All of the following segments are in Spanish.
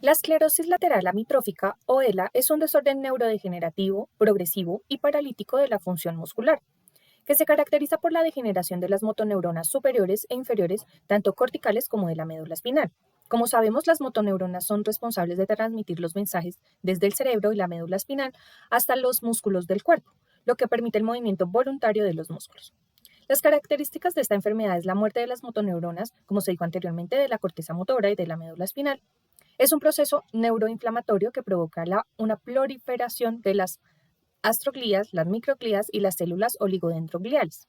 La esclerosis lateral amitrófica o ELA es un desorden neurodegenerativo, progresivo y paralítico de la función muscular, que se caracteriza por la degeneración de las motoneuronas superiores e inferiores, tanto corticales como de la médula espinal. Como sabemos, las motoneuronas son responsables de transmitir los mensajes desde el cerebro y la médula espinal hasta los músculos del cuerpo, lo que permite el movimiento voluntario de los músculos. Las características de esta enfermedad es la muerte de las motoneuronas, como se dijo anteriormente, de la corteza motora y de la médula espinal. Es un proceso neuroinflamatorio que provoca una proliferación de las astroglías, las microglías y las células oligodendrogliales.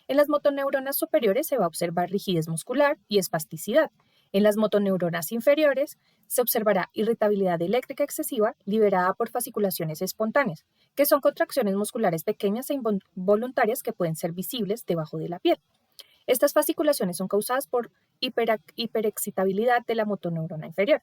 En las motoneuronas superiores se va a observar rigidez muscular y espasticidad. En las motoneuronas inferiores se observará irritabilidad eléctrica excesiva liberada por fasciculaciones espontáneas, que son contracciones musculares pequeñas e involuntarias que pueden ser visibles debajo de la piel. Estas fasciculaciones son causadas por hiperexcitabilidad de la motoneurona inferior.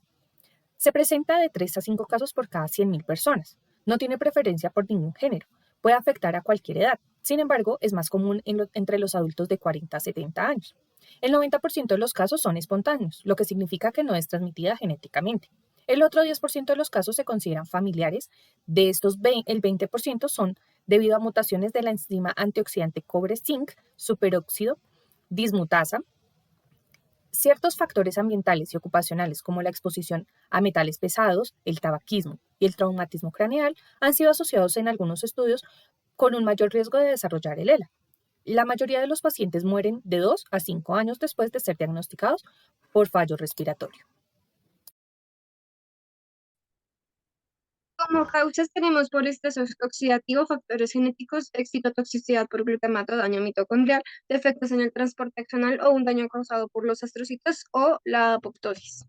Se presenta de 3 a 5 casos por cada 100.000 personas. No tiene preferencia por ningún género. Puede afectar a cualquier edad. Sin embargo, es más común entre los adultos de 40 a 70 años. El 90% de los casos son espontáneos, lo que significa que no es transmitida genéticamente. El otro 10% de los casos se consideran familiares. De estos, el 20% son debido a mutaciones de la enzima antioxidante cobre-zinc, superóxido, dismutasa. Ciertos factores ambientales y ocupacionales, como la exposición a metales pesados, el tabaquismo y el traumatismo craneal, han sido asociados en algunos estudios con un mayor riesgo de desarrollar el ELA. La mayoría de los pacientes mueren de 2 a 5 años después de ser diagnosticados por fallo respiratorio. Como causas tenemos por estrés oxidativo, factores genéticos, excitotoxicidad por glutamato, daño mitocondrial, defectos en el transporte axonal o un daño causado por los astrocitos o la apoptosis.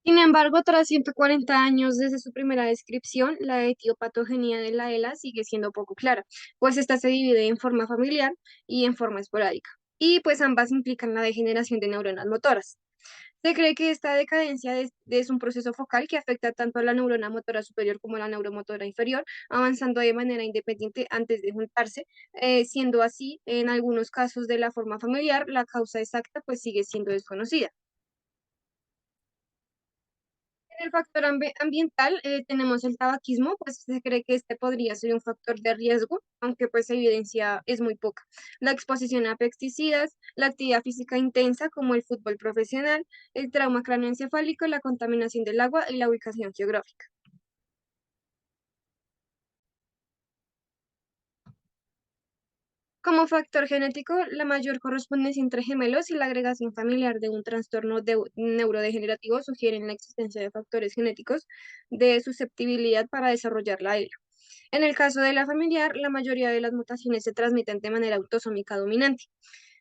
Sin embargo, tras 140 años desde su primera descripción, la etiopatogenia de la ELA sigue siendo poco clara, pues esta se divide en forma familiar y en forma esporádica, y pues ambas implican la degeneración de neuronas motoras. Se cree que esta decadencia es un proceso focal que afecta tanto a la neurona motora superior como a la neuromotora inferior, avanzando de manera independiente antes de juntarse, siendo así, en algunos casos de la forma familiar, la causa exacta pues sigue siendo desconocida. En el factor ambiental tenemos el tabaquismo, pues se cree que este podría ser un factor de riesgo, aunque pues la evidencia es muy poca. La exposición a pesticidas, la actividad física intensa como el fútbol profesional, el trauma cráneoencefálico, la contaminación del agua y la ubicación geográfica. Como factor genético, la mayor correspondencia entre gemelos y la agregación familiar de un trastorno neurodegenerativo sugieren la existencia de factores genéticos de susceptibilidad para desarrollar la ELA. En el caso de la familiar, la mayoría de las mutaciones se transmiten de manera autosómica dominante.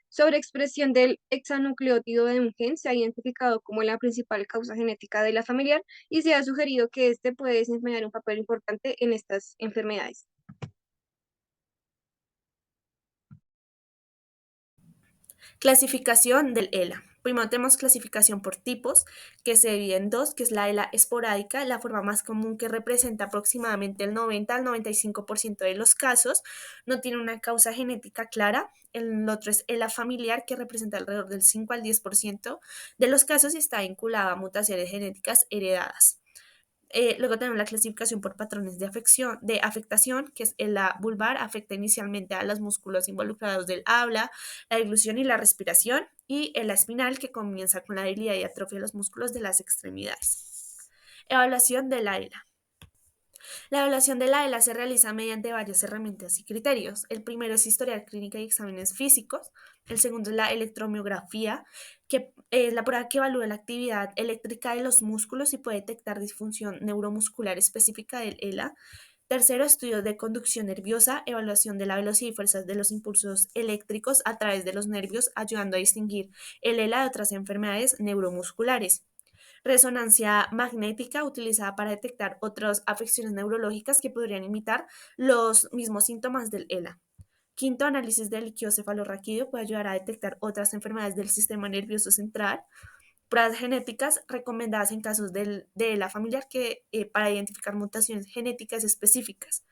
Sobreexpresión del hexanucleótido de un gen se ha identificado como la principal causa genética de la familiar y se ha sugerido que este puede desempeñar un papel importante en estas enfermedades. Clasificación del ELA. Primero tenemos clasificación por tipos, que se divide en dos, que es la ELA esporádica, la forma más común que representa aproximadamente el 90 al 95% de los casos, no tiene una causa genética clara. El otro es ELA familiar, que representa alrededor del 5 al 10% de los casos y está vinculada a mutaciones genéticas heredadas. Luego tenemos la clasificación por patrones de afectación, que es la vulvar, afecta inicialmente a los músculos involucrados del habla, la deglución y la respiración, y la espinal, que comienza con la debilidad y atrofia de los músculos de las extremidades. Evaluación de la ELA. La evaluación de la ELA se realiza mediante varias herramientas y criterios. El primero es historial clínica y exámenes físicos. El segundo es la electromiografía, que es la prueba que evalúa la actividad eléctrica de los músculos y puede detectar disfunción neuromuscular específica del ELA. Tercero, estudios de conducción nerviosa, evaluación de la velocidad y fuerzas de los impulsos eléctricos a través de los nervios, ayudando a distinguir el ELA de otras enfermedades neuromusculares. Resonancia magnética, utilizada para detectar otras afecciones neurológicas que podrían imitar los mismos síntomas del ELA. Quinto, análisis del líquido cefalorraquídeo puede ayudar a detectar otras enfermedades del sistema nervioso central. Pruebas genéticas recomendadas en casos de la familiar para identificar mutaciones genéticas específicas.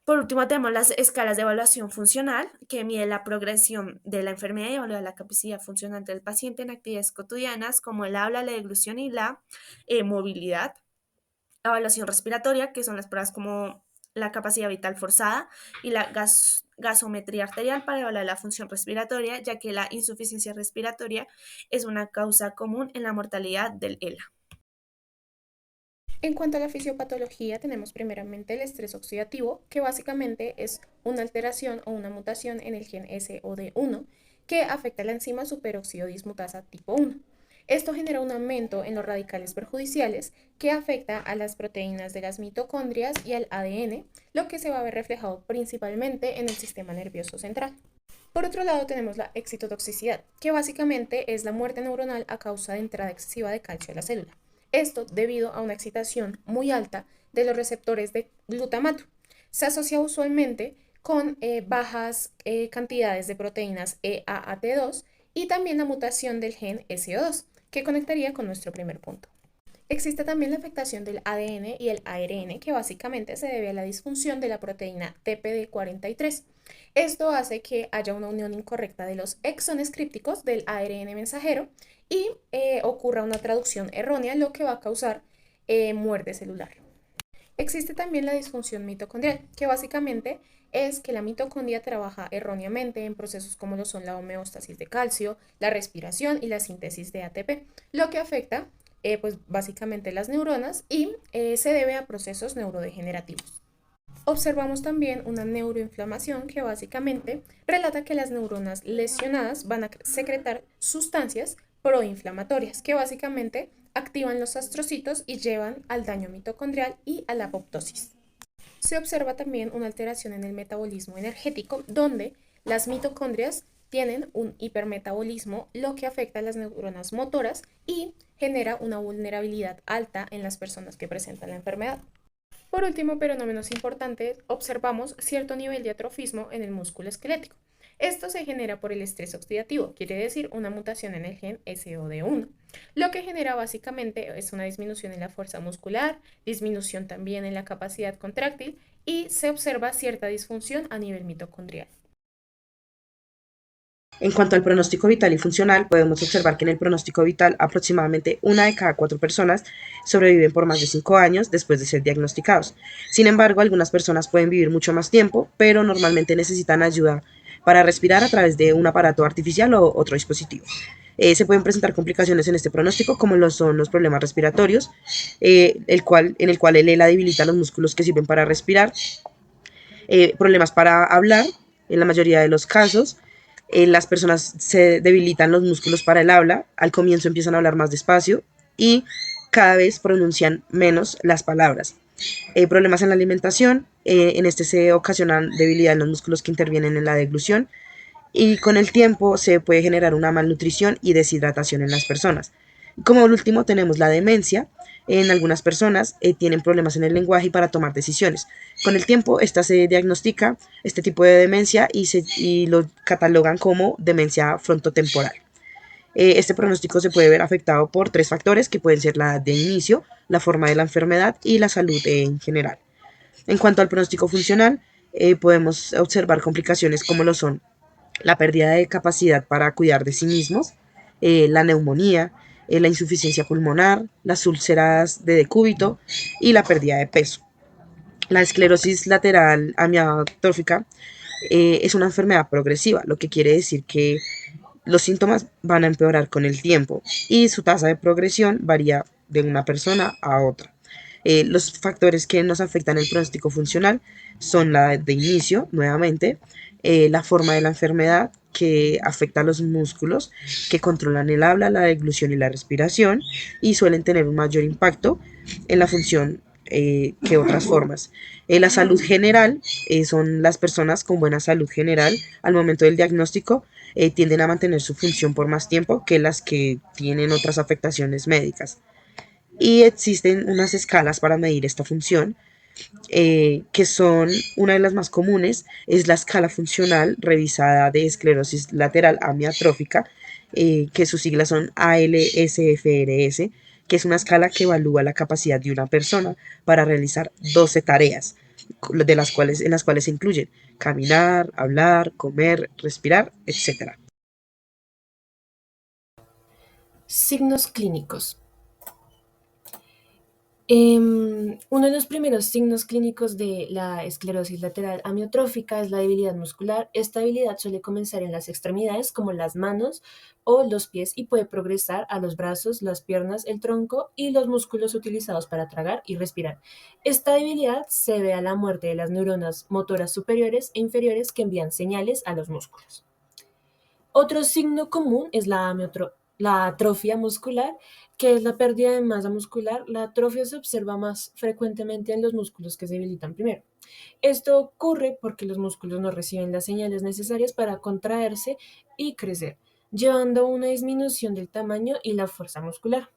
Por último, tenemos las escalas de evaluación funcional, que miden la progresión de la enfermedad y evalúa la capacidad funcional del paciente en actividades cotidianas como el habla, la deglución y la movilidad. La evaluación respiratoria, que son las pruebas como la capacidad vital forzada y la gasometría arterial para evaluar la función respiratoria, ya que la insuficiencia respiratoria es una causa común en la mortalidad del ELA. En cuanto a la fisiopatología, tenemos primeramente el estrés oxidativo, que básicamente es una alteración o una mutación en el gen SOD1 que afecta a la enzima superóxido dismutasa tipo 1. Esto genera un aumento en los radicales perjudiciales que afecta a las proteínas de las mitocondrias y al ADN, lo que se va a ver reflejado principalmente en el sistema nervioso central. Por otro lado, tenemos la excitotoxicidad, que básicamente es la muerte neuronal a causa de entrada excesiva de calcio a la célula. Esto debido a una excitación muy alta de los receptores de glutamato. Se asocia usualmente con bajas cantidades de proteínas EAAT2 y también la mutación del gen SO2, que conectaría con nuestro primer punto. Existe también la afectación del ADN y el ARN, que básicamente se debe a la disfunción de la proteína TPD43. Esto hace que haya una unión incorrecta de los exones crípticos del ARN mensajero y ocurra una traducción errónea, lo que va a causar muerte celular. Existe también la disfunción mitocondrial, que básicamente es que la mitocondria trabaja erróneamente en procesos como lo son la homeostasis de calcio, la respiración y la síntesis de ATP, lo que afecta pues básicamente las neuronas y se debe a procesos neurodegenerativos. Observamos también una neuroinflamación que básicamente relata que las neuronas lesionadas van a secretar sustancias proinflamatorias que básicamente activan los astrocitos y llevan al daño mitocondrial y a la apoptosis. Se observa también una alteración en el metabolismo energético donde las mitocondrias tienen un hipermetabolismo, lo que afecta a las neuronas motoras y genera una vulnerabilidad alta en las personas que presentan la enfermedad. Por último, pero no menos importante, observamos cierto nivel de atrofismo en el músculo esquelético. Esto se genera por el estrés oxidativo, quiere decir una mutación en el gen SOD1, lo que genera básicamente es una disminución en la fuerza muscular, disminución también en la capacidad contráctil y se observa cierta disfunción a nivel mitocondrial. En cuanto al pronóstico vital y funcional, podemos observar que en el pronóstico vital aproximadamente 1 de cada 4 personas sobreviven por más de 5 años después de ser diagnosticados. Sin embargo, algunas personas pueden vivir mucho más tiempo, pero normalmente necesitan ayuda para respirar a través de un aparato artificial o otro dispositivo. Se pueden presentar complicaciones en este pronóstico, como lo son los problemas respiratorios, en el cual el ELA debilita los músculos que sirven para respirar, problemas para hablar, en la mayoría de los casos, las personas se debilitan los músculos para el habla, al comienzo empiezan a hablar más despacio y cada vez pronuncian menos las palabras. Problemas en la alimentación, en este se ocasionan debilidad en los músculos que intervienen en la deglución y con el tiempo se puede generar una malnutrición y deshidratación en las personas. Como último tenemos la demencia. En algunas personas tienen problemas en el lenguaje y para tomar decisiones. Con el tiempo, esta se diagnostica, este tipo de demencia, y lo catalogan como demencia frontotemporal. Este pronóstico se puede ver afectado por 3 factores que pueden ser la edad de inicio, la forma de la enfermedad y la salud en general. En cuanto al pronóstico funcional, podemos observar complicaciones como lo son la pérdida de capacidad para cuidar de sí mismos, la neumonía, la insuficiencia pulmonar, las úlceras de decúbito y la pérdida de peso. La esclerosis lateral amiotrófica es una enfermedad progresiva, lo que quiere decir que los síntomas van a empeorar con el tiempo y su tasa de progresión varía de una persona a otra. Los factores que nos afectan el pronóstico funcional son la de inicio, nuevamente, la forma de la enfermedad que afecta a los músculos que controlan el habla, la deglución y la respiración y suelen tener un mayor impacto en la función que otras formas. La salud general son las personas con buena salud general al momento del diagnóstico tienden a mantener su función por más tiempo que las que tienen otras afectaciones médicas. Y existen unas escalas para medir esta función, que son una de las más comunes, es la escala funcional revisada de esclerosis lateral amiotrófica, que sus siglas son ALSFRS, que es una escala que evalúa la capacidad de una persona para realizar 12 tareas. en las cuales se incluyen caminar, hablar, comer, respirar, etcétera. Signos clínicos. Uno de los primeros signos clínicos de la esclerosis lateral amiotrófica es la debilidad muscular. Esta debilidad suele comenzar en las extremidades como las manos o los pies y puede progresar a los brazos, las piernas, el tronco y los músculos utilizados para tragar y respirar. Esta debilidad se debe a la muerte de las neuronas motoras superiores e inferiores que envían señales a los músculos. Otro signo común es la atrofia muscular, que es la pérdida de masa muscular. La atrofia se observa más frecuentemente en los músculos que se debilitan primero. Esto ocurre porque los músculos no reciben las señales necesarias para contraerse y crecer, llevando a una disminución del tamaño y la fuerza muscular.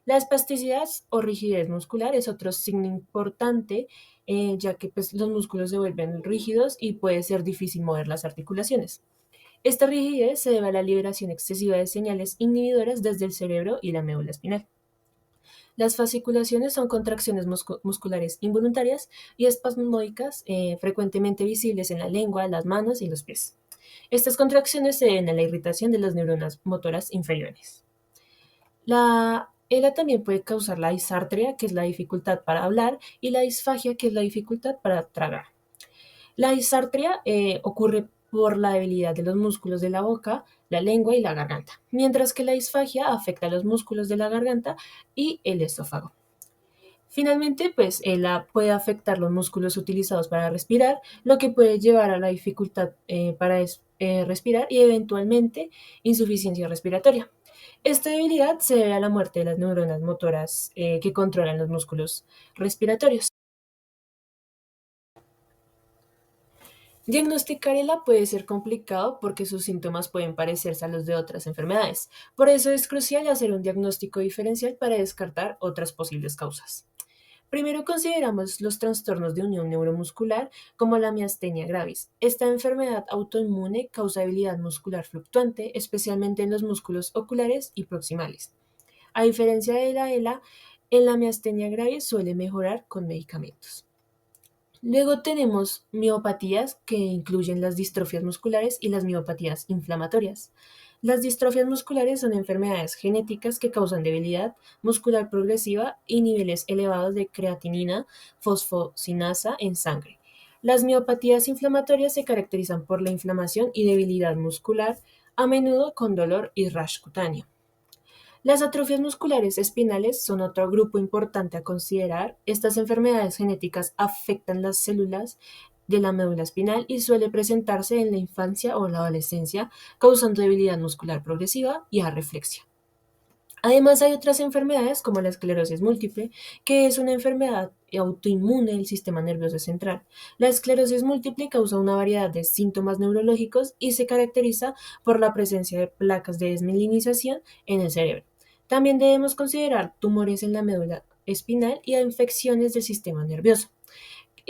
La espasticidad o rigidez muscular es otro signo importante, ya que pues, los músculos se vuelven rígidos y puede ser difícil mover las articulaciones. Esta rigidez se debe a la liberación excesiva de señales inhibidoras desde el cerebro y la médula espinal. Las fasciculaciones son contracciones musculares involuntarias y espasmódicas frecuentemente visibles en la lengua, las manos y los pies. Estas contracciones se deben a la irritación de las neuronas motoras inferiores. La ELA también puede causar la disartria, que es la dificultad para hablar, y la disfagia, que es la dificultad para tragar. La disartria ocurre por la debilidad de los músculos de la boca, la lengua y la garganta, mientras que la disfagia afecta a los músculos de la garganta y el esófago. Finalmente, pues ella puede afectar los músculos utilizados para respirar, lo que puede llevar a la dificultad para respirar y eventualmente insuficiencia respiratoria. Esta debilidad se debe a la muerte de las neuronas motoras que controlan los músculos respiratorios. Diagnosticar ELA puede ser complicado porque sus síntomas pueden parecerse a los de otras enfermedades. Por eso es crucial hacer un diagnóstico diferencial para descartar otras posibles causas. Primero consideramos los trastornos de unión neuromuscular como la miastenia gravis. Esta enfermedad autoinmune causa debilidad muscular fluctuante, especialmente en los músculos oculares y proximales. A diferencia de la ELA, en la miastenia gravis suele mejorar con medicamentos. Luego tenemos miopatías que incluyen las distrofias musculares y las miopatías inflamatorias. Las distrofias musculares son enfermedades genéticas que causan debilidad muscular progresiva y niveles elevados de creatinina, fosfocinasa en sangre. Las miopatías inflamatorias se caracterizan por la inflamación y debilidad muscular, a menudo con dolor y rash cutáneo. Las atrofias musculares espinales son otro grupo importante a considerar. Estas enfermedades genéticas afectan las células de la médula espinal y suele presentarse en la infancia o la adolescencia, causando debilidad muscular progresiva y arreflexia. Además, hay otras enfermedades como la esclerosis múltiple, que es una enfermedad autoinmune del sistema nervioso central. La esclerosis múltiple causa una variedad de síntomas neurológicos y se caracteriza por la presencia de placas de desmielinización en el cerebro. También debemos considerar tumores en la médula espinal y infecciones del sistema nervioso,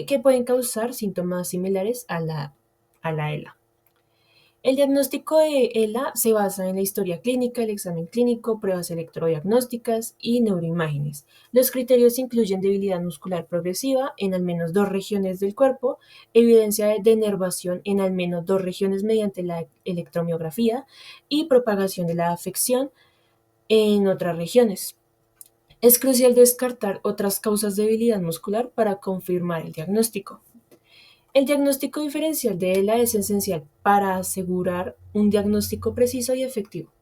que pueden causar síntomas similares a la ELA. El diagnóstico de ELA se basa en la historia clínica, el examen clínico, pruebas electrodiagnósticas y neuroimágenes. Los criterios incluyen debilidad muscular progresiva en al menos 2 regiones del cuerpo, evidencia de denervación en al menos 2 regiones mediante la electromiografía y propagación de la afección en otras regiones. Es crucial descartar otras causas de debilidad muscular para confirmar el diagnóstico. El diagnóstico diferencial de ELA es esencial para asegurar un diagnóstico preciso y efectivo.